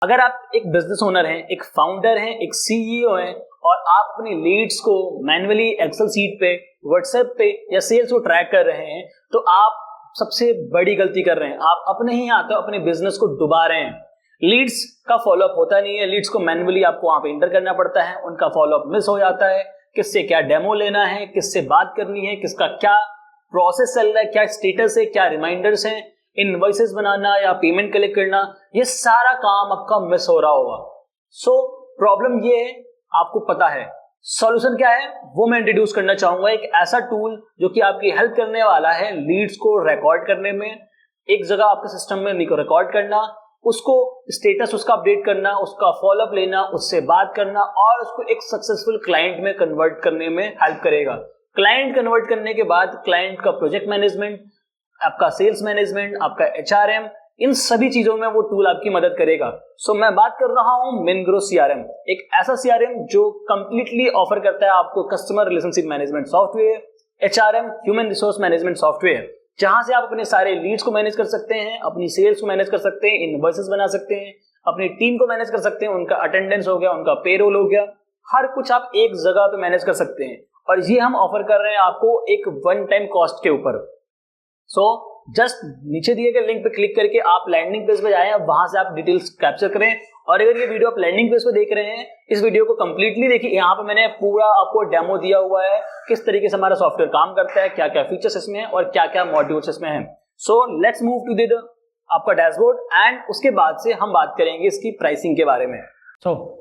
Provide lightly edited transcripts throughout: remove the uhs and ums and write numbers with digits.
अगर आप एक बिजनेस ओनर हैं, एक फाउंडर हैं, एक सीईओ हैं और आप अपनी लीड्स को मैन्युअली एक्सेल सीट पे, व्हाट्सएप पे या सेल्स को ट्रैक कर रहे हैं तो आप सबसे बड़ी गलती कर रहे हैं। आप अपने ही हाथों अपने बिजनेस को डुबा रहे हैं। लीड्स का फॉलोअप होता नहीं है, लीड्स को मैन्युअली आपको वहां पे इंटर करना पड़ता है, उनका फॉलोअप मिस हो जाता है। किससे क्या डेमो लेना है, किससे बात करनी है, किसका क्या प्रोसेस चल रहा है, क्या स्टेटस है, क्या रिमाइंडर्स हैं, इनवॉइसेस बनाना या पेमेंट कलेक्ट करना, ये सारा काम आपका मिस हो रहा होगा। सो प्रॉब्लम ये है, आपको पता है। सॉल्यूशन क्या है वो मैं इंट्रोड्यूस करना चाहूंगा, एक ऐसा टूल जो कि आपकी हेल्प करने वाला है लीड्स को रिकॉर्ड करने में, एक जगह आपके सिस्टम में रिकॉर्ड करना, उसको स्टेटस उसका अपडेट करना, उसका फॉलोअप लेना, उससे बात करना और उसको एक सक्सेसफुल क्लाइंट में कन्वर्ट करने में हेल्प करेगा। क्लाइंट कन्वर्ट करने के बाद क्लाइंट का प्रोजेक्ट मैनेजमेंट, आपका सेल्स मैनेजमेंट, आपका एचआरएम, इन सभी चीजों में वो टूल आपकी मदद करेगा। सो मैं बात कर रहा हूं मिनग्रो सीआरएम, एक ऐसा सीआरएम जो कंप्लीटली ऑफर करता है आपको customer relationship management software, HRM, human resource management software, जहां से आप अपने सारे लीड्स को मैनेज कर सकते हैं, अपनी सेल्स को मैनेज कर सकते हैं, इनवॉइसेस बना सकते हैं, अपनी टीम को मैनेज कर सकते हैं, उनका अटेंडेंस हो गया, उनका पेरोल हो गया, हर कुछ आप एक जगह पे मैनेज कर सकते हैं। और ये हम ऑफर कर रहे हैं आपको एक वन टाइम कॉस्ट के ऊपर। सो जस्ट नीचे दिए गए लिंक पे क्लिक करके आप लैंडिंग पेज पे जाएं, वहां से आप डिटेल्स कैप्चर करें। और अगर ये वीडियो आप लैंडिंग पेज पे देख रहे हैं, इस वीडियो को कंप्लीटली देखिए। यहाँ पे मैंने पूरा आपको डेमो दिया हुआ है, किस तरीके से हमारा सॉफ्टवेयर काम करता है, क्या क्या फीचर्स इसमें है और क्या क्या मॉड्यूल्स इसमें हैं। So let's move to the आपका डैशबोर्ड एंड उसके बाद से हम बात करेंगे इसकी प्राइसिंग के बारे में।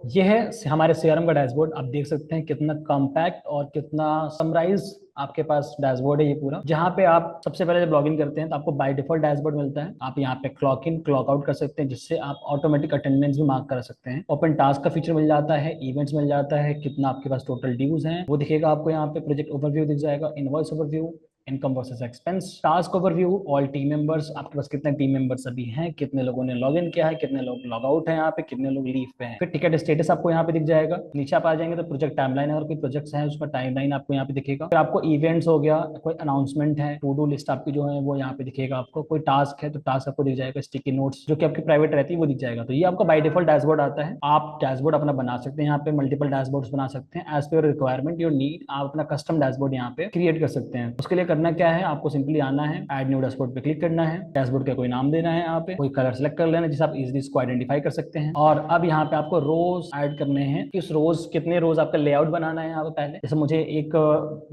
ये है हमारे सीआरएम का डैशबोर्ड। आप देख सकते हैं कितना कॉम्पैक्ट और कितना समराइज आपके पास डैशबोर्ड है ये पूरा। जहाँ पे आप सबसे पहले जब लॉगिन करते हैं तो आपको बाय डिफॉल्ट डैशबोर्ड मिलता है। आप यहाँ पे क्लॉक इन क्लॉक आउट कर सकते हैं, जिससे आप ऑटोमेटिक अटेंडेंस भी मार्क कर सकते हैं। ओपन टास्क का फीचर मिल जाता है, इवेंट्स मिल जाता है, कितना आपके पास टोटल ड्यूज हैं वो दिखेगा आपको यहाँ पे। प्रोजेक्ट ओवरव्यू दिख जाएगा, invoice overview, income versus expense, task overview, all team members, आपके पास कितने टीम मेंबर्स अभी हैं, कितने लोगों ने लॉग इन किया है, कितने लोग लॉग आउट है यहाँ पे, कितने लोग लीव पे हैं। फिर टिकट स्टेटस आपको यहाँ पे दिख जाएगा। नीचे आप आ जाएंगे तो प्रोजेक्ट टाइमलाइन, अगर कोई प्रोजेक्ट्स हैं उसका टाइमलाइन आपको यहाँ पे दिखेगा। फिर आपको इवेंट्स हो गया, कोई अनाउंसमेंट है, टू डू लिस्ट आपकी जो है वो यहाँ पे दिखेगा आपको। कोई टास्क है तो टास्क आपको दिख जाएगा, स्टिकी नोट्स जो कि आपकी प्राइवेट रहती है वो दिख जाएगा। तो ये आपका बाय डिफॉल्ट डैशबोर्ड आता है। आप डैशबोर्ड अपना बना सकते हैं, यहाँ पे मल्टीपल डैशबोर्ड्स बना सकते हैं as per requirement, your need. आप अपना कस्टम डैशबोर्ड यहाँ पे क्रिएट कर सकते हैं। उसके लिए करना क्या है, आपको सिंपली आना है, ऐड न्यू डैशबोर्ड पे क्लिक करना है, डैशबोर्ड का कोई नाम देना है, यहाँ पे कोई कलर सेलेक्ट कर लेना जिससे आप इजीली इसको आइडेंटिफाई कर सकते हैं। और अब यहाँ पे आपको रोज ऐड करने हैं। इस रोज कितने रोज आपका लेआउट बनाना है यहाँ पे पहले, जैसे मुझे एक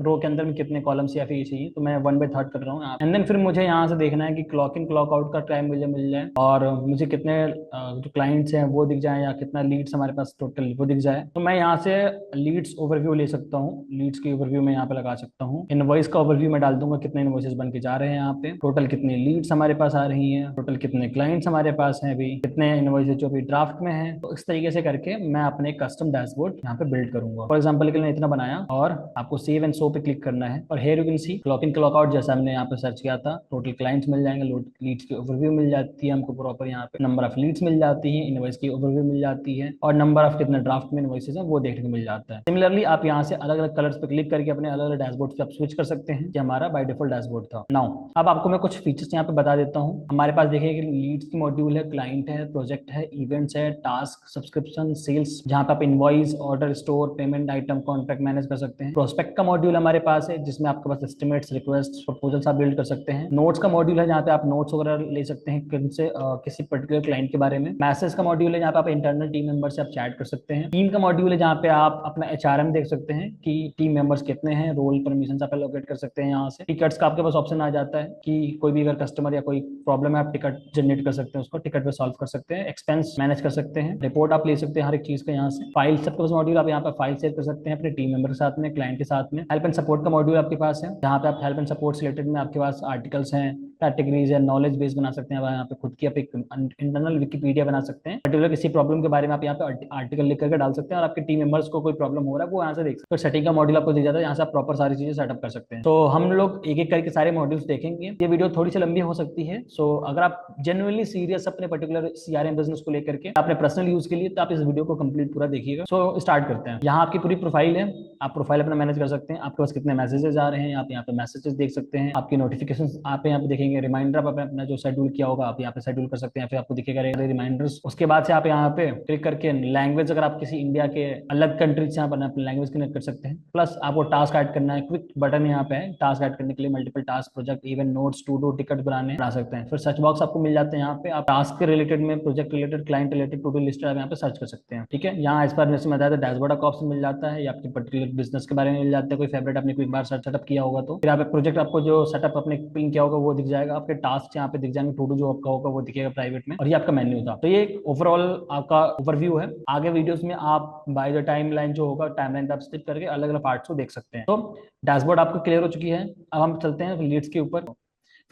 रो के अंदर में कितने कॉलम्स या फिर चाहिए तो मैं 1/3 कर रहा हूँ। एंड देन फिर मुझे यहाँ से देखना है कि क्लॉक इन क्लॉक आउट का टाइम मुझे मिल जाए और मुझे कितने जो क्लाइंट्स हैं वो दिख जाए या कितना लीड्स हमारे पास टोटल वो दिख जाए। तो मैं यहाँ से लीड्स ओवरव्यू ले सकता हूँ, लीड्स की ओवरव्यू मैं यहाँ पे लगा सकता हूँ। इनवॉइस का ओवरव्यू मैं डाल दूंगा, कितने इनवॉइसेस बन के जा रहे हैं यहाँ पे, टोटल कितने लीड्स हमारे पास आ रही हैं, टोटल कितने क्लाइंट्स हमारे पास हैं, अभी कितने इनवॉइसेस जो अभी ड्राफ्ट में हैं। तो इस तरीके से करके मैं अपने कस्टम डैशबोर्ड यहाँ पे बिल्ड करूंगा। फॉर एग्जांपल के लिए इतना बनाया और आपको सेव एंड शो पे क्लिक करना है और here you can see clock in clock out, जैसा हमने यहाँ पे सर्च किया था। टोटल क्लाइंट्स मिल जाएंगे, लीड्स की ओवरव्यू मिल जाती है हमको प्रॉपर, यहाँ पे नंबर ऑफ लीड्स मिल जाती है, इनवॉइस की ओवरव्यू मिल जाती है और नंबर ऑफ कितने ड्राफ्ट में इनवॉइसेस हैं वो देखने को मिल जाता है। सिमिलरली आप यहाँ से अलग अलग कलर्स पे क्लिक करके अपने अलग अलग डैशबोर्ड पे आप स्विच कर सकते हैं, कि हमारा बाय डिफॉल्ट डैशबोर्ड था। नाउ अब आपको मैं कुछ फीचर्स यहाँ पे बता देता हूँ। हमारे पास देखिए कि लीड्स की मॉड्यूल है, क्लाइंट है, प्रोजेक्ट है, इवेंट्स है, टास्क, सब्सक्रिप्शन, सेल्स, जहाँ पे आप invoice, order, store, payment, item, contract manage कर सकते हैं। प्रोस्पेक्ट का मॉड्यूल हमारे पास है जिसमें आपके पास एस्टिमेट्स, रिक्वेस्ट, प्रपोजल्स आप बिल्ड कर सकते हैं। नोट्स का मॉड्यूल है जहाँ पे आप नोट्स वगैरह ले सकते हैं किनसे किसी पर्टिकुलर क्लाइंट के बारे में। मैसेज का मॉड्यूल है जहाँ पे आप इंटरनल टीम मेंबर से आप चैट कर सकते हैं। टीम का मॉड्यूल है जहाँ पे आप अपना एचआरएम देख सकते हैं कि टीम मेंबर्स कितने हैं, रोल परमिशन आप एलोकेट कर सकते हैं। यहाँ से टिकट्स का आपके पास ऑप्शन आ जाता है कि कोई भी अगर कस्टमर या कोई प्रॉब्लम है आप टिकट जनरेट कर सकते हैं, उसको टिकट पे सॉल्व कर सकते हैं। एक्सपेंस मैनेज कर सकते हैं, रिपोर्ट आप ले सकते हैं हर एक चीज का यहाँ से। फाइल सबके पास मॉड्यूल, आप यहाँ पे फाइल शेयर कर सकते हैं अपने टीम मेंबर के साथ में, क्लाइंट के साथ में। हेल्प एंड सपोर्ट का मॉड्यूल आपके पास है जहाँ पे आप हेल्प एंड सपोर्ट रिलेटेड में आपके पास आर्टिकल्स हैं, कैटेगरीज है, नॉलेज बेस बना सकते हैं। यहाँ पे खुद की आप एक इंटरनल विकिपीडिया बना सकते हैं। पर्टिकुलर किसी प्रॉब्लम के बारे में आप यहाँ पे आर्टिकल लिख करके डाल सकते हैं और आपके टीम मेंबर्स को कोई प्रॉब्लम हो रहा है वो यहाँ से देख सकते हैं। तो सेटिंग का मॉड्यूल आपको दिया जाता है, यहाँ से आप प्रॉपर सारी चीजें सेटअप कर सकते हैं। तो हम लोग एक एक करके सारे मॉड्यूल्स देखेंगे। ये वीडियो थोड़ी सी लंबी हो सकती है, सो अगर आप जेन्युइनली सीरियस अपने पर्टिकुलर सीआरएम बिजनेस को लेकर के अपने पर्सनल यूज के लिए, तो आप इस वीडियो को कंप्लीट पूरा देखिएगा। सो स्टार्ट करते हैं। यहाँ आपकी पूरी प्रोफाइल है, आप प्रोफाइल अपना मैनेज कर सकते हैं। आपके पास कितने मैसेजेस आ रहे हैं आप यहाँ पे मैसेजेस देख सकते हैं। आपकी नोटिफिकेशंस आप यहाँ पे देखेंगे। रिमाइंडर आप अपना जो शेड्यूल किया होगा आप यहाँ पे शेड्यूल कर सकते हैं, फिर आपको दिखेगा रिमाइंडर्स। उसके बाद से आप यहाँ पे क्लिक करके लैंग्वेज, अगर आप किसी इंडिया के अलग कंट्री से अपनी लैंग्वेज कनेक्ट कर सकते हैं। प्लस आपको टास्क ऐड करना है, क्विक बटन यहाँ पे है टास्क ऐड करने के लिए। Multiple task, project, event, notes, to do, ticket बना सकते हैं। फिर सर्च बॉक्स आपको मिल जाते हैं यहाँ पे। आप टास्क के रिलेटेड में, project related, client related, to do list आप यहाँ पे सर्च कर सकते हैं। ठीक है, यहाँ इस बार जैसे मैं बताया था डैशबोर्ड का ऑप्शन मिल जाता है, या आपके पर्टिकुलर बिजनेस के बारे में मिल जाता है। कोई फेवरेट आपने कोई बार सेटअप किया होगा तो फिर आप प्रोजेक्ट, आपको जो सेटअप आपने पिन किया होगा वो दिख जाएगा। आपके टास्क यहाँ पे दिख जाएंगे, टू डू जो आपका होगा वो दिखेगा प्राइवेट में। और ये आपका मेन्यू था। तो ये ओवरऑल आपका ओवरव्यू है। आगे वीडियोस में आप बाय द टाइम लाइन जो होगा, टाइम लाइन आप स्किप करके अलग अलग पार्ट्स को देख सकते हैं। तो डैशबोर्ड आपको क्लियर हो चुकी है। अब हम चलते हैं लीड्स के ऊपर।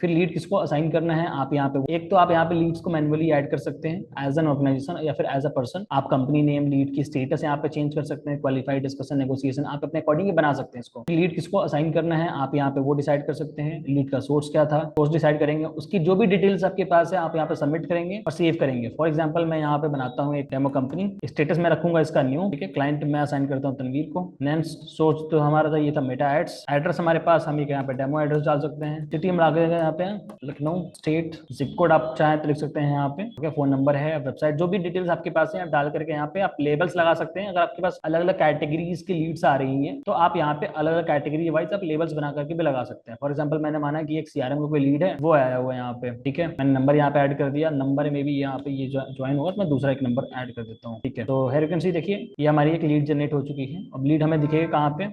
फिर लीड किसको असाइन करना है आप यहाँ पे, एक तो आप यहाँ पे लीड्स को मैन्युअली ऐड कर सकते हैं एज एन ऑर्गेनाइजेशन या फिर एज अ पर्सन। आप कंपनी नेम, लीड की स्टेटस यहाँ पे चेंज कर सकते हैं। क्वालिफाइड, डिस्कशन, नेगोशिएशन आप अपने अकॉर्डिंग बना सकते हैं इसको। लीड किसको असाइन करना है आप यहाँ पे वो डिसाइड कर सकते हैं। लीड का सोर्स क्या था, सोर्स डिसाइड करेंगे। उसकी जो भी डिटेल्स आपके पास है आप यहाँ पे सबमिट करेंगे और सेव करेंगे। फॉर एग्जाम्पल मैं यहाँ पे बनाता हूँ एक डेमो कंपनी, स्टेटस में रखूंगा इसका न्यू। ठीक है, क्लाइंट मैं असाइन करता हूँ तनवीर को। नेक्स्ट सोर्स तो हमारा था, ये था मेटा एड्स। एड्रेस हमारे पास, हम यहाँ पे डेमो एड्रेस डाल सकते हैं। सिटी हम डाल यहाँ पे लखनऊ, स्टेट, जिप कोड आप चाहें तो लिख सकते हैं यहाँ पे। ओके, फोन नंबर है, वेबसाइट, जो भी डिटेल्स आपके पास है आप डाल करके यहाँ पे आप लेबल्स लगा सकते हैं। अगर आपके पास अलग अलग कैटेगरीज की लीड्स आ रही हैं तो आप यहाँ पे अलग अलग कैटेगरी वाइज आप लेबल्स बना करके भी लगा सकते हैं। फॉर एग्जाम्पल मैंने माना कि एक सीआरएम का कोई लीड है, वो आया हुआ है यहाँ पे। ठीक है, मैंने नंबर यहाँ पे ऐड कर दिया। नंबर में भी यहाँ पे ये ज्वाइन होगा तो मैं दूसरा एक नंबर ऐड कर देता हूँ। ठीक है, तो हेयर यू कैन सी, देखिए ये हमारी एक लीड जनरेट हो चुकी है। अब लीड हमें दिखेगा कहाँ पे,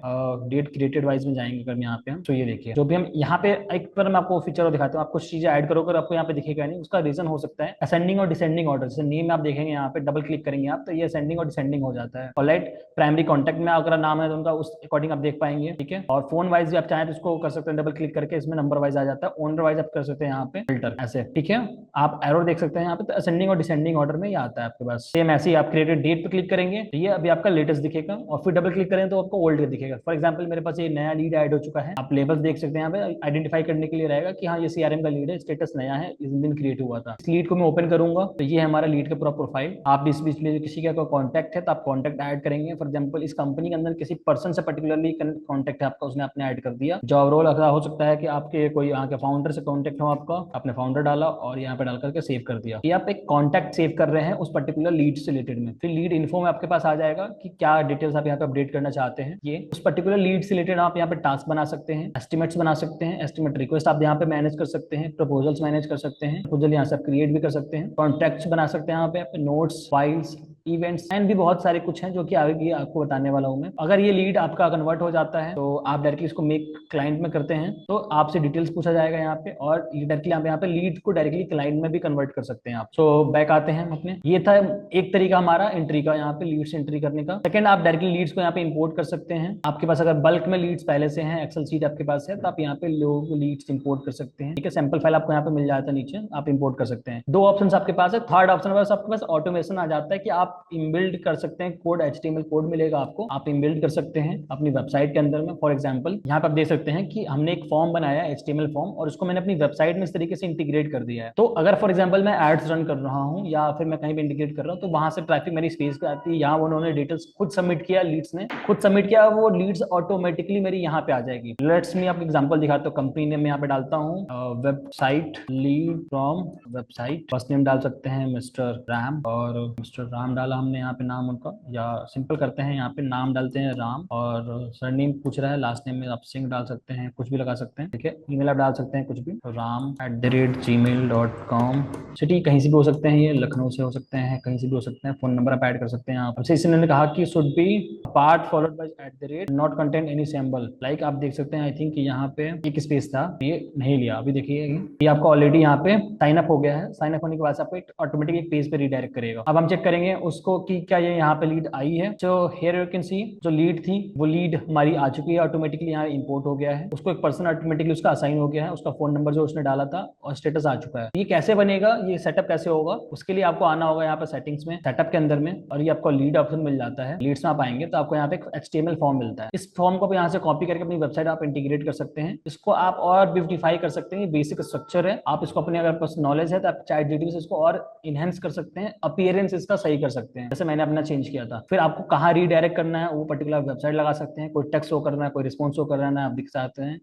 डेट क्रिएटेड वाइज में जाएंगे अगर यहाँ पे हम। तो ये देखिए जो भी हम यहाँ पे एक बार मैं आपको फीचर दिखाता हूँ। आप कुछ चीजें ऐड करोगे आपको यहाँ पे दिखेगा नहीं, उसका रीजन हो सकता है असेंडिंग और डिसेंडिंग ऑर्डर। जैसे नेम आप देखेंगे यहाँ पे, डबल क्लिक करेंगे आप तो ये असेंडिंग और डिसेंडिंग हो जाता है। ऑलराइट, प्राइमरी कॉन्टैक्ट में अगर नाम है तो उनका उस अकॉर्डिंग आप देख पाएंगे। ठीक है, और फोन वाइज भी आप चाहें तो इसको कर सकते हैं, डबल क्लिक करके इसमें नंबर वाइज आ जाता है। ओनर वाइज आप कर सकते हैं यहाँ पे फिल्टर ऐसे। ठीक है, आप एरो देख सकते हैं यहाँ पे, तो असेंडिंग और डिसेंडिंग ऑर्डर में ये आता है आपके पास। सेम ऐसे ही आप क्रिएटेड डेट पे क्लिक करेंगे तो ये अभी आपका लेटेस्ट दिखेगा, और फिर डबल क्लिक करें तो आपको ओल्ड दिखेगा। फॉर एग्जाम्पल मेरे पास ये नया लीड ऐड हो चुका है। आप लेबल्स देख सकते हैं यहाँ पे, आइडेंटिफाई करने के लिए रहेगा कि हाँ ये सीआरएम का लीड है, स्टेटस नया है, इस दिन क्रिएट हुआ था। इस लीड को मैं ओपन करूंगा तो ये हमारा लीड का पूरा प्रोफाइल। आप इस बीच में किसी का कोई कॉन्टैक्ट है तो आप कॉन्टैक्ट ऐड करेंगे। फॉर एग्जाम्पल इस कंपनी के अंदर किसी पर्सन से पर्टिकुलरली कॉन्टैक्ट है आपका, उसने आपने ऐड कर दिया। जॉब रोल ऐसा हो सकता है कि आपके कोई यहाँ के फाउंडर से कॉन्टैक्ट हो आपका, आपने फाउंडर डाला और यहाँ पे डाल करके सेव कर दिया। ये आप एक कॉन्टैक्ट सेव कर रहे हैं उस पर्टिकुलर लीड से रिलेटेड में। फिर लीड इन्फो में आपके पास आ जाएगा कि क्या डिटेल्स आप यहाँ पे अपडेट करना चाहते हैं। ये उस पर्टिकुलर लीड से रिलेटेड आप यहाँ पे टास्क बना सकते हैं, एस्टिमेट्स बना सकते हैं, एस्टिमेट रिक्वेस्ट आप यहाँ पे मैनेज कर सकते हैं, प्रपोजल्स मैनेज कर सकते हैं, प्रपोजल यहाँ से क्रिएट भी कर सकते हैं, कॉन्टैक्ट्स बना सकते हैं यहाँ पे, नोट्स, फाइल्स, इवेंट्स एंड भी बहुत सारे कुछ हैं जो कि आगे आपको बताने वाला हूं मैं। अगर ये लीड आपका कन्वर्ट हो जाता है तो आप डायरेक्टली इसको मेक क्लाइंट में करते हैं तो आपसे डिटेल्स पूछा जाएगा यहाँ पे, और डायरेक्टली आप यहाँ पे लीड को डायरेक्टली क्लाइंट में भी कन्वर्ट कर सकते हैं आप। सो बैक आते हैं अपने, ये था एक तरीका हमारा एंट्री का, यहाँ पे लीड्स एंट्री करने का। सेकंड, आप डायरेक्टली लीड्स को यहाँ पे इंपोर्ट कर सकते हैं। आपके पास अगर बल्क में लीड्स पहले से हैं, एक्सेल सीट आपके पास है, तो आप यहाँ पे लोग लीड्स इंपोर्ट कर सकते हैं। ठीक है, सैंपल फाइल आपको यहाँ पे मिल जाता है नीचे, आप इंपोर्ट कर सकते हैं। दो ऑप्शन आपके पास है। थर्ड ऑप्शन आपके पास ऑटोमेशन आ जाता है कि आप इनबिल्ड कर सकते हैं कोड, HTML कोड मिलेगा आपको, आप इनबिल्ड कर सकते हैं अपनी वेबसाइट के अंदर में। फॉर एग्जांपल यहाँ पे आप देख सकते हैं कि हमने एक फॉर्म बनाया है, HTML फॉर्म, और उसको मैंने अपनी वेबसाइट में इस तरीके से इंटीग्रेट कर दिया है। तो अगर फॉर एग्जांपल मैं एड्स रन कर रहा हूँ या फिर मैं कहीं पे इंटीग्रेट कर रहा हूँ तो वहां से ट्रैफिक मेरी स्पेस पे आती है। यहाँ उन्होंने डिटेल्स खुद सबमिट किया, लीड्स ने खुद सबमिट किया, वो लीड्स ऑटोमेटिकली मेरी यहाँ पे आ जाएगी। लेट्स मी आपको एग्जांपल दिखाता हूँ। कंपनी नेम यहाँ पे डालता हूँ, website lead from website. First name डाल सकते हैं मिस्टर राम, और मिस्टर राम डाला हमने यहाँ पे नाम उनका, या सिंपल करते हैं यहाँ पे नाम डालते हैं राम, और सरनेम पूछ रहा है, लास्ट नेम में आप सिंह डाल सकते हैं, कुछ भी लगा सकते हैं। ठीक है, ईमेल आप डाल सकते हैं कुछ भी, ram@gmail.com। सिटी कहीं से भी हो सकते हैं, ये लखनऊ से हो सकते हैं, कहीं से भी हो सकते हैं। फोन नंबर आप ऐड कर सकते हैं आप। अच्छा, इन्होंने कहा कि should be part followed by @ not content any symbol. Like आप देख सकते हैं, आई थिंक यहाँ पे एक स्पेस था, ये नहीं लिया। अभी देखिए ये आपका ऑलरेडी यहाँ पे साइन अप हो गया है। साइन अप होने के बाद आपको ऑटोमेटिक एक पेज पे रिडायरेक्ट करेगा। अब हम चेक करेंगे उसको कि क्या ये यहाँ पे लीड आई है। जो हियर यू कैन सी जो लीड थी वो लीड हमारी आ चुकी है, ऑटोमेटिकली यहाँ इंपोर्ट हो गया है, उसको एक पर्सन ऑटोमेटिकली उसका असाइन हो गया है, उसका फोन नंबर जो उसने डाला था और स्टेटस आ चुका है। ये कैसे बनेगा, ये सेटअप कैसे होगा, उसके लिए आपको आना होगा यहाँ पे सेटिंग्स में, सेटअप के अंदर में, और ये आपको लीड ऑप्शन मिल जाता है। लीड्स में आप आएंगे तो आपको यहाँ पे एक HTML फॉर्म मिलता है। इस फॉर्म को यहाँ से कॉपी करके अपनी वेबसाइट आप इंटीग्रेट कर सकते हैं। इसको आप और ब्यूटीफाई कर सकते हैं, बेसिक स्ट्रक्चर है, आप इसको अपने अगर पास नॉलेज है तो आप चैट जीपीटी से इसको और इनहेंस कर सकते हैं, अपीयरेंस इसका सही कर सकते हैं, जैसे मैंने अपना चेंज किया था। फिर आपको कहाँ रीडायरेक्ट करना है वो पर्टिकुलर वेबसाइट लगा सकते हैं, कोई टेक्स्ट शो करना है, कोई रिस्पॉन्स शो करना है, आप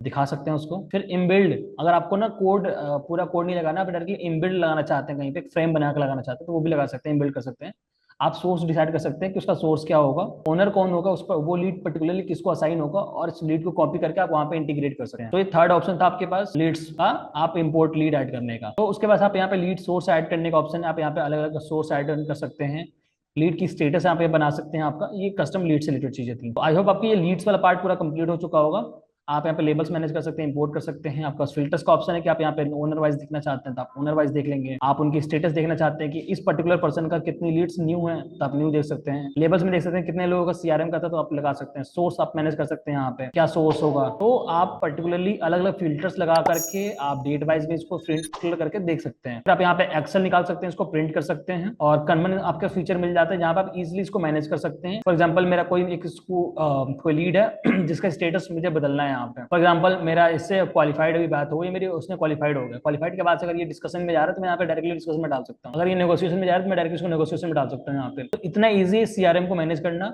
दिखा सकते हैं उसको। फिर इनबिल्ड, अगर आपको ना कोड पूरा कोड नहीं लगाना, आप डायरेक्टली इनबिल्ड लगाना चाहते हैं, कहीं पे फ्रेम बना के लगाना चाहते हैं तो वो भी लगा सकते हैं, इनबिल्ड कर सकते हैं। आप सोर्स डिसाइड कर सकते हैं कि उसका सोर्स क्या होगा, ओनर कौन होगा, उस पर वो लीड पर्टिकुलरली किसको असाइन होगा, और इस लीड को कॉपी करके आप वहां पे इंटीग्रेट कर सकते हैं। तो ये थर्ड ऑप्शन था आपके पास लीड्स का, आप इंपोर्ट लीड ऐड करने का। तो उसके बाद आप यहाँ पे लीड सोर्स ऐड करने का ऑप्शन है, आप यहाँ पे अलग अलग सोर्स ऐड कर सकते हैं, लीड की स्टेटस यहाँ पे बना सकते हैं आपका। ये कस्टम लीड से रिलेटेड चीजें थी। तो आई होप आपकी ये लीड्स वाला पार्ट पूरा कंप्लीट हो चुका होगा। आप यहाँ पे लेबल्स मैनेज कर सकते हैं, इंपोर्ट कर सकते हैं। आपका फिल्टर्स का ऑप्शन है कि आप यहाँ पे ओनर वाइज देखना चाहते हैं तो आप ओनर वाइज देख लेंगे। आप उनकी स्टेटस देखना चाहते हैं कि इस पर्टिकुलर पर्सन का कितनी लीड्स न्यू है तो आप न्यू देख सकते हैं। लेबल्स में देख सकते हैं कितने लोगों का CRM का था तो आप लगा सकते हैं। सोर्स आप मैनेज कर सकते हैं, यहाँ पे क्या सोर्स होगा, तो आप पर्टिकुलरली अलग अलग फिल्टर्स लगा करके आप डेट वाइज में इसको फिल्टर करके देख सकते हैं। फिर आप यहाँ पे एक्सेल निकाल सकते हैं, इसको प्रिंट कर सकते हैं, और कन्वन आपका फीचर मिल जाता है जहाँ पे आप इजिली इसको मैनेज कर सकते हैं। फॉर एग्जाम्पल मेरा कोई लीड है जिसका स्टेटस मुझे बदलना है यहाँ पे, फॉर एग्जाम्पल मेरा इससे क्वालिफाइड भी बात हो, ये मेरी उसने क्वालिफाइड हो गया, क्वालिफाइड के बाद से अगर ये डिस्कशन में जा रहा है तो मैं यहाँ पे डायरेक्टली डिस्कशन में डाल सकता हूँ। अगर ये नेगोशिएशन में जा रहा है तो मैं डायरेक्टली इसको नेगोशिएशन में डाल सकता हूँ यहाँ पे। तो इतना ईजी CRM को मैनेज करना।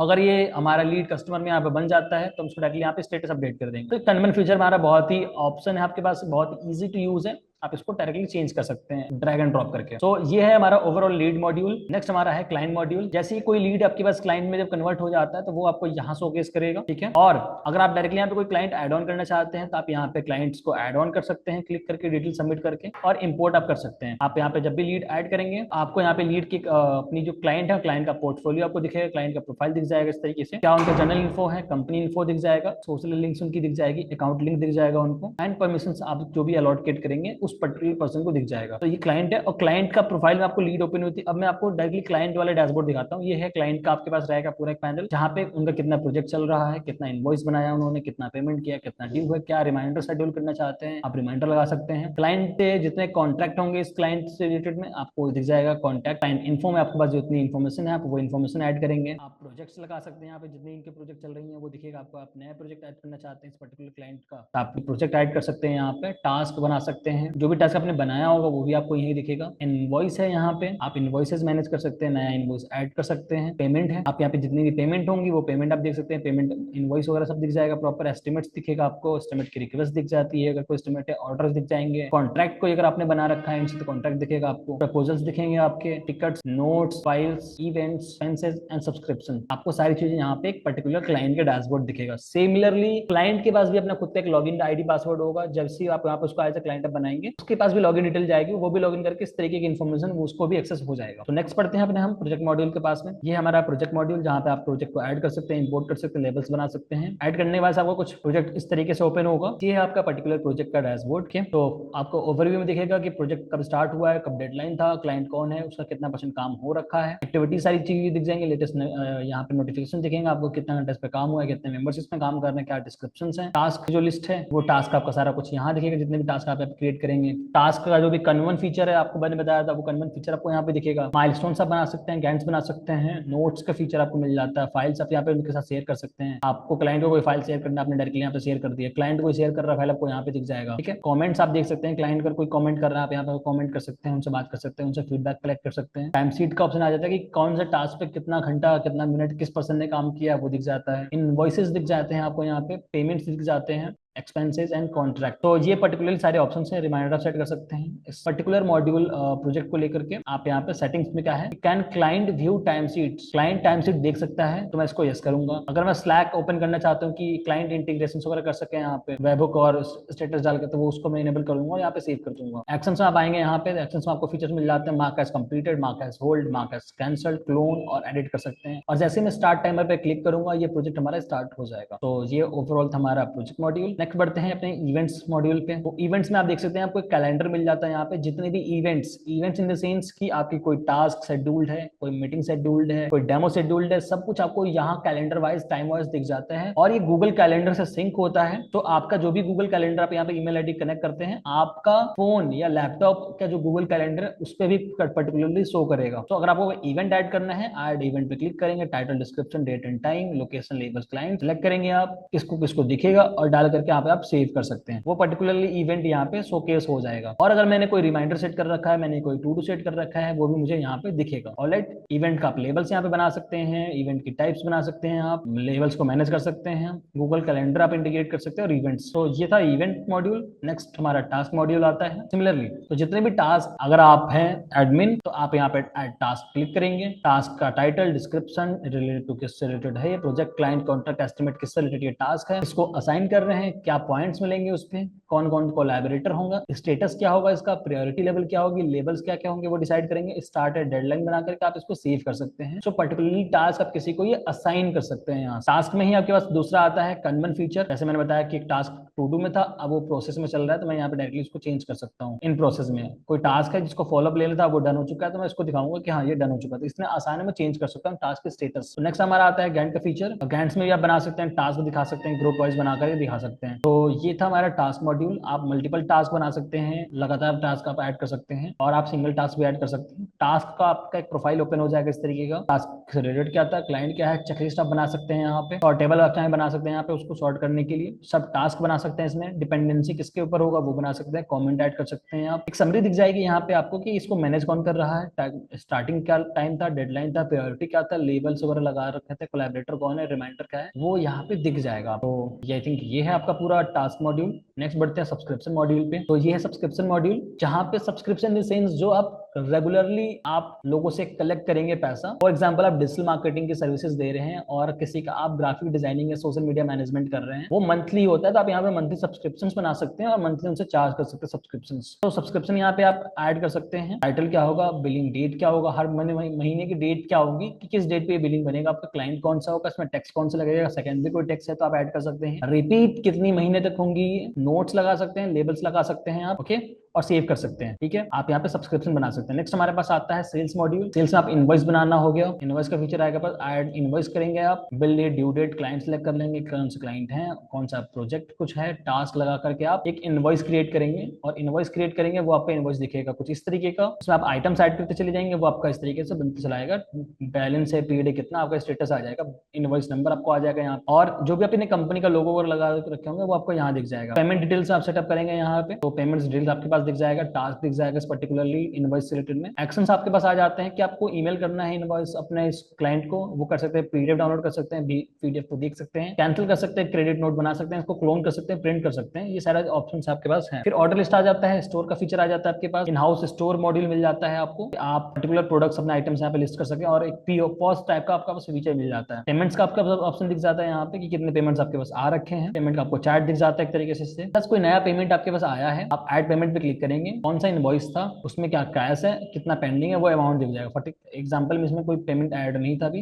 अगर ये हमारा लीड कस्टमर में यहाँ पे बन जाता है तो हम उसको डायरेक्टली यहाँ पे स्टेटस अपडेट कर देंगे। तो कन्वन फीचर हमारा बहुत ही ऑप्शन है आपके पास, बहुत ईजी टू यूज है, आप इसको डायरेक्टली चेंज कर सकते हैं ड्रैग एंड ड्रॉप करके। तो ये है हमारा ओवरऑल लीड मॉड्यूल। नेक्स्ट हमारा है क्लाइंट मॉड्यूल। जैसे ही कोई लीड आपके पास क्लाइंट में जब कन्वर्ट हो जाता है तो वो आपको यहाँ शोकेस करेगा, ठीक है। और अगर आप डायरेक्टली यहाँ पे कोई क्लाइंट ऐड ऑन करना चाहते हैं तो आप यहाँ पे क्लाइंट्स को ऐड ऑन कर सकते हैं, क्लिक करके डिटेल सबमिट करके, और इंपोर्ट आप कर सकते हैं। आप यहाँ पे जब भी लीड ऐड करेंगे आपको यहाँ पे लीड की अपनी जो क्लाइंट है, क्लाइंट का पोर्टफोलियो आपको दिखेगा, क्लाइंट का प्रोफाइल दिख जाएगा इस तरीके से, क्या उनका जनरल इन्फो है, कंपनी इन्फो दिख जाएगा, सोशल लिंक्स उनकी दिख जाएगी, अकाउंट लिंक दिख जाएगा उनको, एंड परमिशन आप जो भी अलॉकेट करेंगे उस पर्टिकुलर पर्सन को दिख जाएगा। तो ये क्लाइंट है, और क्लाइंट का प्रोफाइल में आपको लीड ओपन होती है। अब मैं आपको डायरेक्टली क्लाइंट वाला डैशबोर्ड दिखाता हूँ। ये है क्लाइंट का, आपके पास रहेगा पूरा एक पैनल जहाँ पे उनका कितना प्रोजेक्ट चल रहा है, कितना इनवॉइस बनाया उन्होंने, कितना पेमेंट किया, कितना ड्यू है, क्या रिमाइंडर शेड्यूल करना चाहते हैं, आप रिमाइंडर लगा सकते हैं। क्लाइंट से जितने कॉन्ट्रैक्ट होंगे इस क्लाइंट से रिलेटेड में आपको दिख जाएगा कॉन्टैक्ट। क्लाइंट इन्फो में आपके पास जितनी इन्फॉर्मेशन है आप वो इन्फॉर्मेशन ऐड करेंगे। आप प्रोजेक्ट्स लगा सकते हैं, यहाँ पे जितने इनके प्रोजेक्ट चल रही है वो दिखेगा आपको। आप नया प्रोजेक्ट ऐड करना चाहते हैं इस पर्टिकुलर क्लाइंट का तो आप प्रोजेक्ट ऐड कर सकते हैं। यहाँ पे टास्क बना सकते हैं, जो भी टास्क आपने बनाया होगा वो भी आपको यही दिखेगा। इनवॉइस है, यहाँ पे आप इनवॉइसेस मैनेज कर सकते हैं, नया इनवॉइस ऐड कर सकते हैं। पेमेंट है, आप यहाँ पे जितनी भी पेमेंट होंगी वो पेमेंट आप देख सकते हैं, पेमेंट इनवॉइस वगैरह सब दिख जाएगा। प्रॉपर एस्टिमेट्स दिखेगा आपको, एस्टिमेट की रिक्वेस्ट दिख जाती है, अगर कोई एस्टिमेट है ऑर्डर दिख जाएंगे। कॉन्ट्रैक्ट को अगर आपने बना रखा है इनसे तो कॉन्ट्रैक्ट दिखेगा आपको, प्रपोजल्स दिखेंगे आपके, tickets, notes, files, events, expenses and subscription, आपको सारी चीजें यहाँ पे एक पर्टिकुलर क्लाइंट के डैशबोर्ड दिखेगा। सिमिलरली क्लाइंट के पास भी अपना खुद का एक लॉगिन आईडी पासवर्ड होगा। जब से आप यहाँ पे उसको एज ए क्लाइंट बनाएंगे उसके पास भी लॉगिन डिटेल जाएगी, वो भी लॉगिन करके इस तरीके की इन्फॉर्मेशन उसको भी एक्सेस हो जाएगा। तो नेक्स्ट पढ़ते हैं अपने हम प्रोजेक्ट मॉड्यूल के पास में। ये हमारा प्रोजेक्ट मॉड्यूल जहाँ पे आप प्रोजेक्ट को ऐड कर सकते हैं, इंपोर्ट कर सकते हैं, लेबल्स बना सकते हैं। ऐड करने के बाद आपको कुछ प्रोजेक्ट इस तरीके से ओपन होगा। ये है आपका पर्टिकुलर प्रोजेक्ट का डैशबोर्ड के। तो आपको ओवरव्यू में दिखेगा कि प्रोजेक्ट कब स्टार्ट हुआ है, कब डेडलाइन था, क्लाइंट कौन है, उसका कितना % काम हो रखा है, एक्टिविटी सारी चीजें दिख जाएंगे। लेटेस्ट यहाँ पे नोटिफिकेशन दिखेंगे आपको, कितना घंटे इस पे काम हुआ है, कितने मेंबर्स इसमें काम कर रहे हैं, क्या डिस्क्रिप्शन है। टास्क जो लिस्ट है वो टास्क आपका सारा कुछ यहाँ दिखेगा, जितने भी टास्क आप क्रिएट करेंगे। टास्क का जो भी कन्वन फीचर है आपको मैंने बताया था वो कन्वन फीचर आपको यहाँ पे दिखेगा। माइलस्टोन्स आप बना सकते हैं, गैंट्स बना सकते हैं, नोट्स का फीचर आपको मिल जाता है, फाइल्स आप यहाँ पे उनके साथ शेयर कर सकते हैं। आपको क्लाइंट को कोई फाइल शेयर करना, आपने डायरेक्टली यहाँ पे शेयर कर दिया, क्लाइंट को शेयर कर रहा फाइल आपको यहाँ पे दिख जाएगा, ठीक है। कमेंट्स आप देख सकते हैं, क्लाइंट का कोई कमेंट कर रहा है आप यहाँ पे कमेंट कर सकते हैं, उनसे बात कर सकते हैं, उनसे फीडबैक कलेक्ट कर सकते हैं। टाइम शीट का ऑप्शन आ जाता है कि कौन से टास्क पे कितना घंटा, कितना मिनट, किस पर्सन ने काम किया वो दिख जाता है। इनवॉइसेस दिख जाते हैं आपको यहाँ पे, पेमेंट्स दिख जाते हैं, एक्सपेंसेस एंड कॉन्ट्रैक्ट। तो ये पर्टिकुलर सारे ऑप्शन हैं, रिमाइंडर आप सेट कर सकते हैं। इस पर्टिकुलर मॉड्यूल प्रोजेक्ट को लेकर के आप यहाँ पे सेटिंग्स में क्या है, can client view time sheet, client time sheet देख सकता है, तो मैं इसको यस करूंगा। अगर मैं स्लैक ओपन करना चाहता हूँ कि क्लाइंट इंटीग्रेशन वगैरह कर सके यहाँ पे वेबहुक और स्टेटस डालकर, तो वो उसको मैं इनेबल करूंगा और यहाँ पे सेव कर दूंगा। एक्शंस में आप आएंगे, यहाँ पे एक्शंस में आपको फीचर्स मिल जाते हैं, mark as completed, mark as hold, mark as cancelled, clone और एडिट कर सकते हैं। और जैसे मैं स्टार्ट टाइमर पे क्लिक करूंगा ये प्रोजेक्ट हमारा स्टार्ट हो जाएगा। तो ये ओवरऑल था हमारा प्रोजेक्ट मॉड्यूल। नेक्स्ट बढ़ते हैं अपने इवेंट्स मॉड्यूल पे। तो इवेंट्स में आप देख सकते हैं आपको एक कैलेंडर मिल जाता है यहाँ पे, जितने भी इवेंट्स इन द सेंस कि आपकी कोई टास्क शेड्यूल्ड है, कोई मीटिंग शेड्यूल्ड है, कोई डेमो शेड्यूल्ड है, सब कुछ आपको यहाँ कैलेंडर वाइज टाइम वाइज दिख जाता है। और ये गूगल कैलेंडर से सिंक होता है। तो आपका जो भी गूगल कैलेंडर आप यहाँ पे ईमेल आईडी कनेक्ट करते हैं, आपका फोन या लैपटॉप का जो गूगल कैलेंडर है उस पर भी पर्टिकुलरली शो करेगा। तो अगर आपको इवेंट ऐड करना है, ऐड इवेंट पे क्लिक करेंगे, title, description, date and time, location, labels, client select करेंगे, आप किसको किसको दिखेगा और डाल करके यहाँ पे आप सेव कर सकते हैं। वो पर्टिकुलरली इवेंट यहाँ पे शोकेस हो जाएगा। और अगर मैंने कोई रिमाइंडर सेट कर रखा है, मैंने कोई टू डू सेट कर रखा है, वो भी मुझे यहाँ पे दिखेगा। ऑलराइट, इवेंट का आप लेबल्स यहाँ पे बना सकते हैं, इवेंट की टाइप्स बना सकते हैं, आप लेबल्स को मैनेज कर सकते हैं, गूगल कैलेंडर आप इंटीग्रेट कर सकते हैं और इवेंट्स। तो ये था इवेंट मॉड्यूल। नेक्स्ट हमारा टास्क मॉड्यूल आता है। सिमिलरली तो जितने भी टास्क, अगर आप हैं एडमिन तो आप यहाँ पे ऐड टास्क क्लिक करेंगे, टास्क का टाइटल, डिस्क्रिप्शन, रिलेटेड टू किससे रिलेटेड है, प्रोजेक्ट, क्लाइंट, कॉन्ट्रैक्ट, एस्टिमेट, किससे रिलेटेड ये टास्क है, इसको असाइन कर रहे हैं, क्या पॉइंट्स मिलेंगे उस पे, कौन कौन कोलैबोरेटर होगा, स्टेटस क्या होगा इसका, प्रायोरिटी लेवल क्या होगी, लेबल्स क्या क्या होंगे वो डिसाइड करेंगे। स्टार्ट एट डेडलाइन बना करके आप इसको सेव कर सकते हैं। सो पर्टिकुलरली टास्क आप किसी को ये असाइन कर सकते हैं। यहाँ टास्क में ही आपके पास दूसरा आता है कन्वन फीचर। जैसे मैंने बताया कि एक टास्क टू डू में था, अब वो प्रोसेस में चल रहा है, तो मैं यहाँ पे डायरेक्टली उसको चेंज कर सकता हूँ। इन प्रोसेस में कोई टास्क है जिसको फॉलोअप लेना था, वो डन हो चुका है, तो मैं इसको दिखाऊंगा कि हाँ ये डन हो चुका है। तो इसमें आसानी में चेंज कर सकता हूँ टास्क के स्टेटस। तो नेक्स्ट हमारा आता है गैंट का फीचर। गैंट्स में भी आप बना सकते हैं, टास्क दिखा सकते हैं, ग्रुप वाइज बना करके दिखा सकते हैं। तो ये था हमारा टास्क मॉड्यूल। आप मल्टीपल टास्क बना सकते हैं, लगातार टास्क आप ऐड कर सकते हैं और आप सिंगल टास्क भी ऐड कर सकते हैं। टास्क का आपका एक प्रोफाइल ओपन हो जाएगा इस तरीके का। टास्क से रिलेटेड क्या था, क्लाइंट क्या है, चेकलिस्ट आप बना सकते हैं यहाँ पे, और टेबल आप चाहे बना सकते हैं यहाँ पे उसको सॉर्ट करने के लिए। सब टास्क बना सकते हैं, इसमें डिपेंडेंसी किसके ऊपर होगा वो बना सकते हैं, कमेंट ऐड कर सकते हैं आप। एक समरी दिख जाएगी यहाँ पे आपको कि इसको मैनेज कौन कर रहा है, स्टार्टिंग क्या टाइम था, डेडलाइन था, प्रायोरिटी क्या था, लेबल्स वगैरह लगा रखे थे, कोलैबोरेटर कौन है, रिमाइंडर क्या है, वो यहाँ पे दिख जाएगा। तो ये आई थिंक ये है आपका पूरा टास्क मॉड्यूल। नेक्स्ट बढ़ते हैं सब्सक्रिप्शन मॉड्यूल पे। तो ये है सब्सक्रिप्शन मॉड्यूल, जहाँ पे सब्सक्रिप्शन इन सेंस जो आप रेगुलरली आप लोगों से कलेक्ट करेंगे पैसा। फॉर एग्जांपल आप डिजिटल मार्केटिंग की सर्विसेज दे रहे हैं और किसी का आप ग्राफिक डिजाइनिंग या सोशल मीडिया मैनेजमेंट कर रहे हैं, वो मंथली होता है, तो आप यहाँ पे मंथली सब्सक्रिप्शंस बना सकते हैं और मंथली उनसे चार्ज कर सकते हैं सब्सक्रिप्शंस। तो सब्सक्रिप्शन यहाँ पे आप ऐड कर सकते हैं, टाइटल क्या होगा, बिलिंग डेट क्या होगा, हर महीने की डेट क्या होगी कि किस डेट पे बिलिंग बनेगा, आपका क्लाइंट कौन सा होगा, इसमें टैक्स कौन सा लगेगा, सेकेंडरी कोई टैक्स है तो आप ऐड कर सकते हैं, रिपीट कितनी महीने तक होंगी, नोट्स लगा सकते हैं, लेबल्स लगा सकते हैं आप, ओके, और सेव कर सकते हैं। ठीक है, आप यहाँ पे सब्सक्रिप्शन बना सकते हैं। नेक्स्ट हमारे पास आता है सेल्स मॉड्यूल। सेल्स में आप इनवॉइस बनाना हो गया, इनवॉइस का फीचर आएगा, पर ऐड इनवॉइस करेंगे आप, bill date, due date, client select कर लेंगे, कौन से क्लाइंट है, कौन सा प्रोजेक्ट कुछ है, टास्क लगा करके आप एक इनवॉइस क्रिएट करेंगे और इनवॉइस क्रिएट करेंगे, वो आपका इनवॉइस दिखेगा कुछ इस तरीके का। उसमें आप आइटम्स ऐड करते चले जाएंगे, वो आपका इस तरीके से बनते चलाएगा, बैलेंस है, पीरियड कितना, आपका स्टेटस आ जाएगा, इनवॉइस नंबर आपको आ जाएगा यहाँ, और जो भी अपने कंपनी का लोगो वगैरह लगा रखे होंगे वो आपको यहाँ दिख जाएगा। पेमेंट डिटेल्स आप सेटअप करेंगे यहाँ पे, तो पेमेंट डिटेल्स आपके पास दिख जाएगा, टास्क दिख जाएगा पर्टिकुलरली इनवॉइस से रिलेटेड में। एक्शंस आपके पास आ जाते हैं कि आपको ईमेल करना है इनवॉइस अपने इस क्लाइंट को, वो कर सकते हैं, पीडीएफ डाउनलोड कर सकते हैं, पीडीएफ को देख सकते हैं, कैंसिल कर सकते हैं, क्रेडिट नोट बना सकते हैं, इसको क्लोन कर सकते हैं, प्रिंट कर सकते हैं, ये सारे ऑप्शंस आपके पास हैं। फिर ऑर्डर लिस्ट आ जाता है, स्टोर का फीचर आ जाता है आपके पास, इन हाउस स्टोर मॉड्यूल मिल जाता है आपको, आप पर्टिकुलर प्रोडक्ट्स अपने आइटम्स यहाँ पे लिस्ट कर सकें, और एक पीओ पॉज टाइप का आपका फीचर मिल जाता है। पेमेंट्स का आपका ऑप्शन दिख जाता है यहाँ पे कि कितने पेमेंट्स आपके पास आ रखे हैं, पेमेंट का आपको चार्ट दिख जाता है एक तरीके से। बस कोई नया पेमेंट आपके पास आया है, आप ऐड पेमेंट पे क्लिक करेंगे, कौन सा इनवॉइस था, उसमें क्या कैश है, कितना पेंडिंग है, वो अमाउंट दिख जाएगा। फॉर एग्जांपल में इसमें कोई पेमेंट ऐड नहीं था अभी,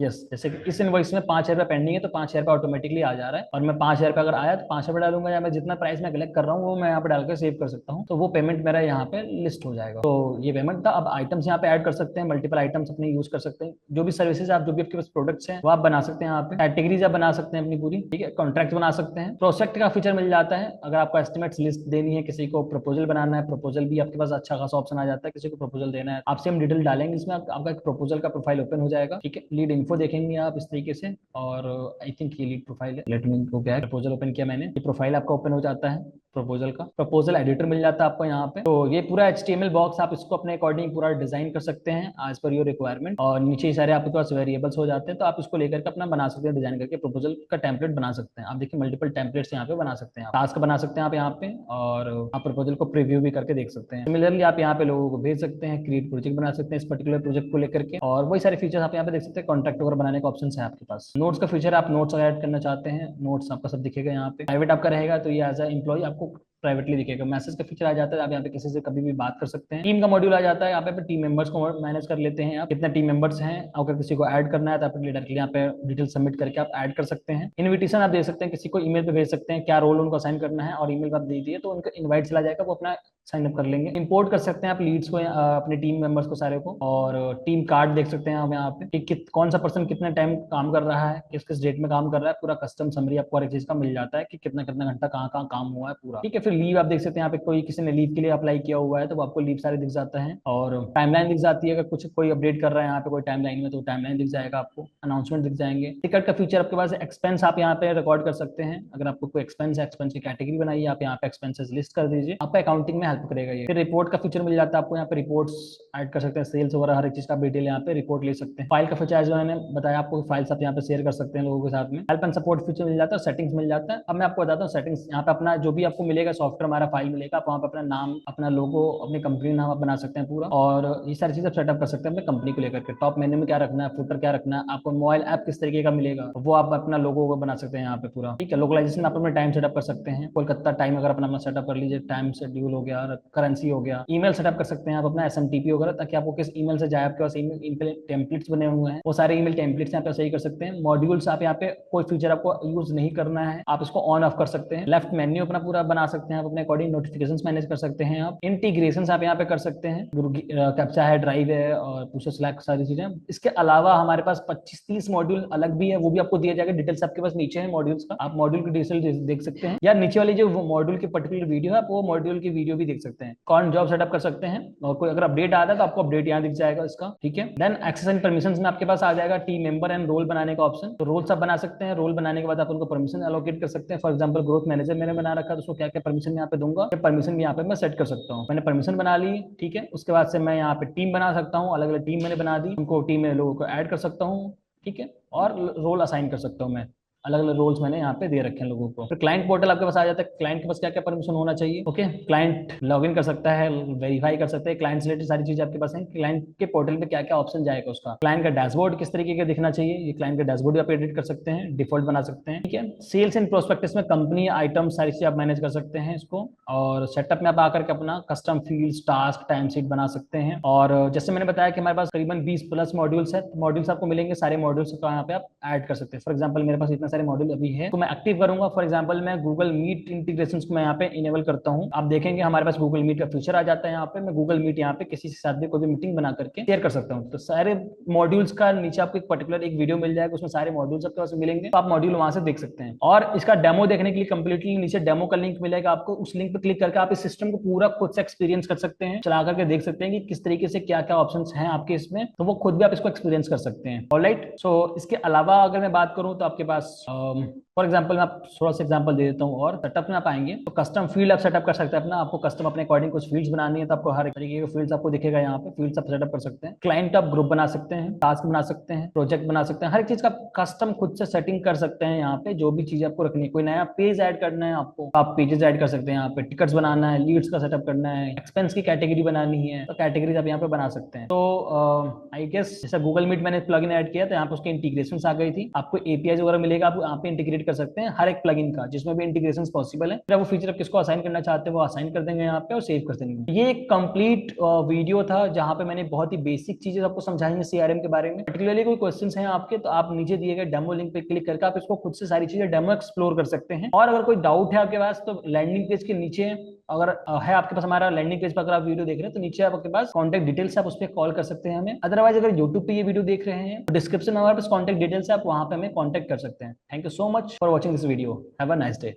यस, जैसे कि इस इनवॉइस में 5,000 रुपये पेंडिंग है, तो 5,000 रुपये ऑटोमेटिकली आ जा रहा है, और मैं 5,000 रुपये अगर आया तो 5 रुपये डालूंगा, या मैं जितना प्राइस में कलेक्ट कर रहा हूँ वो मैं यहाँ पे डालकर सेव कर सकता हूँ, तो वो पेमेंट मेरा यहाँ पे लिस्ट हो जाएगा। तो ये पेमेंट था। अब आइटम्स यहाँ पे ऐड कर सकते हैं, मल्टीपल आइटम्स अपने यूज कर सकते हैं, जो भी सर्विसेज आप, जो भी आपके पास प्रोडक्ट्स हैं वो आप बना सकते हैं यहाँ पे, कैटेगरीज आप बना सकते हैं अपनी पूरी, ठीक है, कॉन्ट्रैक्ट बना सकते हैं, प्रोजेक्ट का फीचर मिल जाता है, अगर आपको एस्टिमेट्स लिस्ट देनी है, किसी को प्रपोजल बनाना है, प्रपोजल भी आपके पास अच्छा खासा ऑप्शन आ जाता है, किसी को प्रपोजल देना है, आपसे हम डिटेल डालेंगे इसमें, आपका एक प्रपोजल का प्रोफाइल ओपन हो जाएगा, ठीक है, लीड इन्फो देखेंगे आप इस तरीके से, और आई थिंक ये लीड प्रोफाइल है, let me go back, proposal open किया मैंने, ये प्रोफाइल आपका ओपन हो जाता है प्रपोजल का, प्रपोजल एडिटर मिल जाता है आपको यहाँ पे। तो ये पूरा HTML बॉक्स आप इसको अपने अकॉर्डिंग पूरा डिजाइन कर सकते हैं एज पर योर रिक्वायरमेंट, और नीचे सारे आपके पास वेरिएबल्स हो जाते हैं, तो आप इसको लेकर के अपना बना सकते हैं, डिजाइन करके प्रपोजल का टेम्पलेट बना सकते हैं। आप देखिए मल्टीपल टेम्पलेट्स यहाँ पे बना सकते हैं, टास्क बना सकते हैं आप यहाँ पे, और आप प्रपोजल को प्रीव्यू भी करके देख सकते हैं। सिमिलरली आप यहाँ पे लोगों को भेज सकते हैं, क्रिएट प्रोजेक्ट बना सकते हैं इस पर्टिकुलर प्रोजेक्ट को लेकर के, और वही सारे फीचर्स आप यहाँ पे देख सकते हैं। कॉन्ट्रैक्ट वगैरह बनाने का ऑप्शन है आपके पास। नोट्स का फीचर, आप नोट्स ऐड करना चाहते हैं, नोट्स आपका सब दिखेगा यहाँ पे, प्राइवेट आपका रहेगा, तो ये एज ए एम्प्लॉय आपको प्राइवेटली दिखेगा। मैसेज का फीचर आ जाता है, आप यहाँ पे किसी से कभी भी बात कर सकते हैं। टीम का मॉड्यूल आ जाता है, यहाँ पे टीम मेंबर्स को मैनेज कर लेते हैं आप, कितने टीम मेंबर्स हैं। अगर किसी को ऐड करना है तो आप डायरेक्टली यहाँ पे डिटेल सबमिट करके आप ऐड कर सकते हैं। इन्विटेशन आप दे सकते हैं, किसी को ईमेल पे भेज सकते हैं, क्या रोल उनको असाइन करना है, और ईमेल आप दे दिए तो उनका इन्वाइट चला जाएगा, वो अपना साइन अप कर लेंगे। इंपोर्ट कर सकते हैं आप लीड्स को, अपने टीम मेंबर्स को सारे को, और टीम कार्ड देख सकते हैं आप यहाँ पे कि कौन सा पर्सन कितने टाइम काम कर रहा है, किस किस डेट में काम कर रहा है, पूरा कस्टम समरी आपको हर एक चीज का मिल जाता है कि कितना कितना घंटा कहाँ कहाँ काम हुआ है पूरा। ठीक है, फिर लीव आप देख सकते हैं यहाँ पे, कोई किसी ने लीव के लिए अप्लाई किया हुआ है तो आपको लीव सारे दिख जाता है, और टाइमलाइन दिख जाती है। अगर कुछ कोई अपडेट कर रहा है यहाँ पे कोई टाइमलाइन में तो टाइमलाइन दिख जाएगा आपको, अनाउंसमेंट दिख जाएंगे। टिकट का फीचर आपके पास, एक्सपेंस आप यहाँ पे रिकॉर्ड कर सकते हैं। अगर आपको कोई एक्सपेंस है, एक्सपेंस की कैटेगरी बनाइए, आप यहाँ पे एक्सपेंसेस लिस्ट कर दीजिए, आपका अकाउंटिंग में हेल्प करेगा ये। फिर रिपोर्ट का फीचर मिल जाता है आपको, यहाँ पे रिपोर्ट्स ऐड कर सकते हैं, सेल्स वगैरह हर एक चीज का डिटेल यहाँ पे रिपोर्ट ले सकते हैं। फाइल का फीचर जो मैंने बताया आपको, फाइल्स आप यहाँ पे शेयर कर सकते हैं लोगों के साथ में। हेल्प एंड सपोर्ट फीचर मिल जाता है, सेटिंग्स मिल जाता है। अब मैं आपको बताता हूँ सेटिंग्स। यहाँ पे अपना जो भी आपको मिलेगा सॉफ्टवेयर, हमारा फाइल मिलेगा, आप वहाँ पे अपना नाम, अपना लोगो, अपनी कंपनी नाम आप बना सकते हैं पूरा, और ये सारी चीजें सेटअप कर सकते हैं अपनी कंपनी को लेकर के। टॉप मेन्यू में क्या रखना है, फुटर क्या रखना है, आपको मोबाइल ऐप किस तरीके का मिलेगा वो आप अपना लोगो बना सकते हैं यहाँ पे पूरा। ठीक है, लोकलाइजेशन आप अपना टाइम सेटअप कर सकते हैं, कोलकाता टाइम अगर अपना सेटअप कर लीजिए, टाइम शेड्यूल हो गया, करेंसी हो गया। ईमेल सेटअप कर सकते हैं आप अपना SMTP वगैरह, ताकि आपको किस ईमेल से जाए, आपके पास ईमेल टेम्पलेट्स बने हुए हैं, वो सारे ईमेल टेम्पलेट्स यहाँ पे सही कर सकते हैं। मॉड्यूल्स आप यहाँ पे कोई फीचर आपको यूज नहीं करना है, आप इसको ऑन ऑफ कर सकते हैं। लेफ्ट मेन्यू अपना पूरा बना सकते हैं आप अपने अकॉर्डिंग, नोटिफिकेशंस मैनेज कर सकते हैं आप, इंटीग्रेशंस आप यहाँ पे कर सकते हैं, कैप्चा है, ड्राइव है, और पूछो स्लैक, सारी चीजें। इसके अलावा हमारे पास 25-30 मॉड्यूल अलग भी है, वो भी आपको दिया जाएगा। डिटेल्स आपके पास नीचे है मॉड्यूल्स का, आप मॉड्यूल की डिटेल देख सकते हैं, या नीचे वाली जो मॉड्यूल की पर्टिकुलर वीडियो है, आप वो मॉड्यूल की वीडियो भी देख सकते हैं। कौन जॉब सेटअप कर सकते हैं, और कोई अगर अपडेट आता है तो आपको अपडेट यहाँ दिख जाएगा इसका। ठीक है, देन एक्सेस एंड परमिशंस में आपके पास आ जाएगा टीम मेंबर एंड रोल बनाने का ऑप्शन। तो रोल्स आप बना सकते हैं, रोल बनाने के बाद आप उनको परमिशन एलोकेट कर सकते हैं। फॉर एग्जांपल ग्रोथ मैनेजर मैंने बना रखा है, तो उसको क्या क्या परमिशन यहाँ पे दूंगा, परमिशन भी यहाँ पे मैं सेट कर सकता हूँ। मैंने परमिशन बना ली, ठीक है। उसके बाद से मैं यहाँ पे टीम बना सकता हूँ, अलग अलग टीम मैंने बना दी, उनको टीम में लोगों को ऐड कर सकता हूँ, ठीक है, और रोल असाइन कर सकता हूँ मैं। अलग अलग रोल्स मैंने यहाँ पे दे रखे हैं लोगों को। फिर क्लाइंट पोर्टल आपके पास आ जाता है, क्लाइंट के पास क्या क्या परमिशन होना चाहिए। ओके, क्लाइंट लॉगिन कर सकता है, वेरीफाई कर सकते हैं, क्लाइंट रिलेटेड सारी चीजें आपके पास हैं। क्लाइंट के पोर्टल पे क्या क्या ऑप्शन जाएगा उसका, क्लाइंट का डैशबोर्ड किस तरीके का दिखना चाहिए, ये क्लाइंट का डैशबोर्ड भी आप एडिट कर सकते हैं, डिफॉल्ट बना सकते हैं। ठीक है, सेल्स एंड प्रोस्पेक्टस में कंपनी आइटम सारी चीजें आप मैनेज कर सकते हैं इसको, और सेटअप में आप आकर के अपना custom fields, task, time sheet बना सकते हैं। और जैसे मैंने बताया कि हमारे पास करीबन 20+ मॉड्यूल्स है, मॉड्यूल्स आपको मिलेंगे, सारे मॉड्यूल्स को यहाँ पे आप ऐड कर सकते हैं। फॉर एग्जाम्पल मेरे पास इतने सारे मॉड्यूल अभी है, मैं एक्टिव करूंगा। फॉर एग्जांपल मैं गूगल मीट इंटीग्रेशंस को मैं यहाँ पे इनेबल करता हूं, आप देखेंगे हमारे पास गूगल मीट का फीचर आ जाता है। यहाँ पे मैं गूगल मीट यहाँ पे किसी के साथ भी कोई भी मीटिंग बना करके शेयर कर सकता हूँ। तो सारे मॉड्यूल्स का नीचे आपको एक पर्टिकुलर एक वीडियो मिल जाएगा, उसमें सारे मॉड्यूल्स आपके पास मिलेंगे, तो आप मॉड्यूल वहां से देख सकते हैं। और इसका डेमो देखने के लिए कंप्लीटली नीचे डेमो का लिंक मिलेगा आपको, उस लिंक पर क्लिक करके आप इस सिस्टम को पूरा खुद से एक्सपीरियंस कर सकते हैं, चला करके देख सकते हैं कि किस तरीके से क्या क्या ऑप्शन हैं आपके इसमें, तो वो खुद भी आप इसको एक्सपीरियंस कर सकते हैं। ऑलराइट, सो इसके अलावा अगर मैं बात करूं तो आपके पास फॉर एग्जाम्पल मैं थोड़ा सा एग्जाम्पल दे देता हूँ। और सेटअप में आप आएंगे तो कस्टम फील्ड आप सेटअप कर सकते हैं अपना, आपको कस्टम अपने अकॉर्डिंग कुछ फील्ड्स बनानी है तो आपको हर एक तरीके के फील्ड्स आपको दिखेगा यहाँ पे, फील्ड्स आप सेटअप कर सकते हैं। क्लाइंट आप ग्रुप बना सकते हैं, टास्क बना सकते हैं, प्रोजेक्ट बना सकते हैं, हर एक चीज का कस्टम खुद से सेटिंग कर सकते हैं यहाँ पे। जो भी चीज आपको रखनी है, कोई नया पेज ऐड करना है आपको, आप पेजेस ऐड कर सकते हैं यहाँ पे, टिकट्स बनाना है, लीड्स का सेटअप करना है, एक्सपेंस की कैटेगरी बनानी है, तो कैटेगरीज आप यहाँ पे बना सकते हैं। तो आई गेस जैसा गूगल मीट मैंने प्लगइन ऐड किया तो यहाँ पे उसकी इंटीग्रेशंस आ गई थी, आपको एपीआई वगैरह मिलेगा, आप यहाँ पे इंटीग्रेट कर सकते हैं हर एक प्लगइन का, जिसमें भी इंटीग्रेशन पॉसिबल है। फिर वो फीचर आप किसको असाइन करना चाहते हैं वो असाइन कर देंगे यहाँ पे और सेव कर देंगे। ये एक कंप्लीट वीडियो था जहाँ पे मैंने बहुत ही बेसिक चीजें आपको समझाई हैं सीआरएम के बारे में। पर्टिकुलरली कोई क्वेश्चंस हैं आपके तो आप नीचे दिए गए डेमो लिंक पे क्लिक करके आप इसको खुद से सारी चीजें डेमो एक्सप्लोर कर सकते हैं। और अगर कोई डाउट है आपके पास तो लैंडिंग पेज के नीचे अगर है आपके पास, हमारा लैंडिंग पेज पर अगर आप वीडियो देख रहे हैं तो नीचे आपके पास कॉन्टैक्ट डिटेल्स, आप उस पर कॉल कर सकते हैं हमें। अदरवाइज अगर यूट्यूब पे ये वीडियो देख रहे हैं तो डिस्क्रिप्शन में हमारे पास कॉन्टैक्ट डिटेल्स है, आप वहां पे हमें कॉन्टैक्ट कर सकते हैं। Thank you so much for watching this video. Have a nice day.